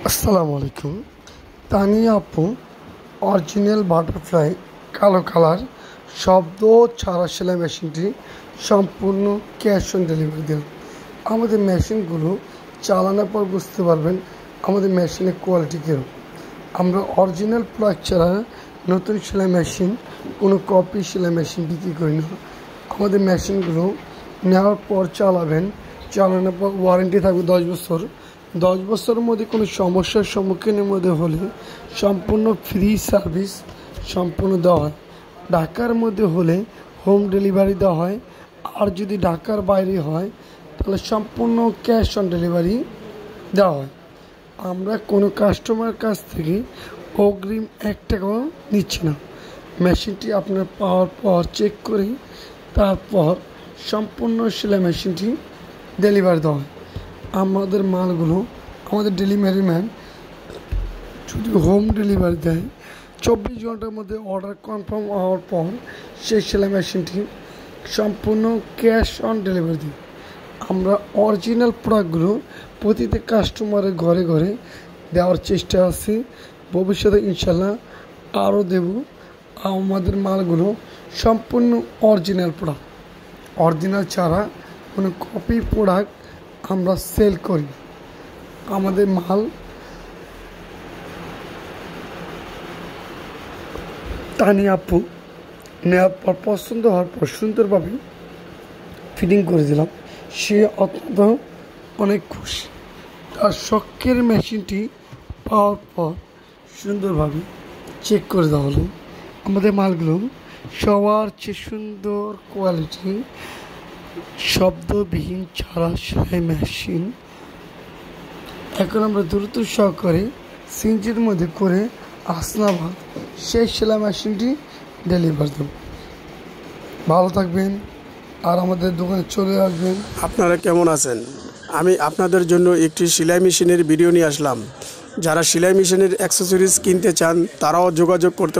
আসসালামু আলাইকুম। তানিয়া আপু অরিজিনাল বাটারফ্লাই কালো কালার শব্দ ছাড়া সেলাই মেশিনটি সম্পূর্ণ ক্যাশ অন ডেলিভারি দেন। আমাদের মেশিনগুলো চালানোর পর বুঝতে পারবেন আমাদের মেশিনের কোয়ালিটি কীরকম। আমরা অরিজিনাল প্রোডাক্ট ছাড়া নতুন সেলাই মেশিন কোনো কপি সেলাই মেশিন বিক্রি করি না। আমাদের মেশিনগুলো নেওয়ার পর চালাবেন, চালানোর পর ওয়ারেন্টি থাকবে 10 বছর। 10 বছরের মধ্যে কোনো সমস্যার সম্মুখীনের মধ্যে হলে সম্পূর্ণ ফ্রি সার্ভিস সম্পূর্ণ দেওয়া হয়। ঢাকার মধ্যে হলে হোম ডেলিভারি দেওয়া হয়, আর যদি ঢাকার বাইরে হয় তাহলে সম্পূর্ণ ক্যাশ অন ডেলিভারি দেওয়া হয়। আমরা কোনো কাস্টমার কাছ থেকে অগ্রিম 1 টাকাও নিচ্ছি না। মেশিনটি আপনার পাওয়ার পর চেক করে তারপর সম্পূর্ণ সেলাই মেশিনটি ডেলিভারি দেওয়া হয়। আমাদের মালগুলো আমাদের ডেলিভারি ম্যান যদি হোম ডেলিভারি দেয় 24 ঘন্টার মধ্যে অর্ডার কনফার্ম হওয়ার পর সেই সেলাই মেশিনটি সম্পূর্ণ ক্যাশ অন ডেলিভারি দিই। আমরা অরিজিনাল প্রোডাক্টগুলো প্রতিটি কাস্টমারের ঘরে ঘরে দেওয়ার চেষ্টা আছে, ভবিষ্যতে ইনশাল্লাহ আরও দেব। আমাদের মালগুলো সম্পূর্ণ অরিজিনাল প্রোডাক্ট, অরিজিনাল ছাড়া কোনো কপি প্রোডাক্ট আমরা সেল করি। আমাদের মাল তানিয়া আপু নেওয়ার পর পছন্দ হওয়ার পর সুন্দরভাবে ফিটিং করে দিলাম। সে অত্যন্ত অনেক খুশি। তার শখের মেশিনটি পাওয়ার পর সুন্দরভাবে চেক করে দেওয়া হলো। আমাদের মালগুলো সবার চেয়ে সুন্দর কোয়ালিটি, শব্দবিহীন ছাড়া সেলাই মেশিন। এখন আমরা দ্রুত সহকারে সিনজির মধ্যে করে হাসনাবাদ সেই সেলাই মেশিনটি ডেলিভার দেব। ভালো থাকবেন আর আমাদের দোকানে চলে আসবেন। আপনারা কেমন আছেন? আমি আপনাদের জন্য একটি সেলাই মেশিনের ভিডিও নিয়ে আসলাম। যারা সেলাই মেশিনের অ্যাক্সেসরিজ কিনতে চান তারাও যোগাযোগ করতে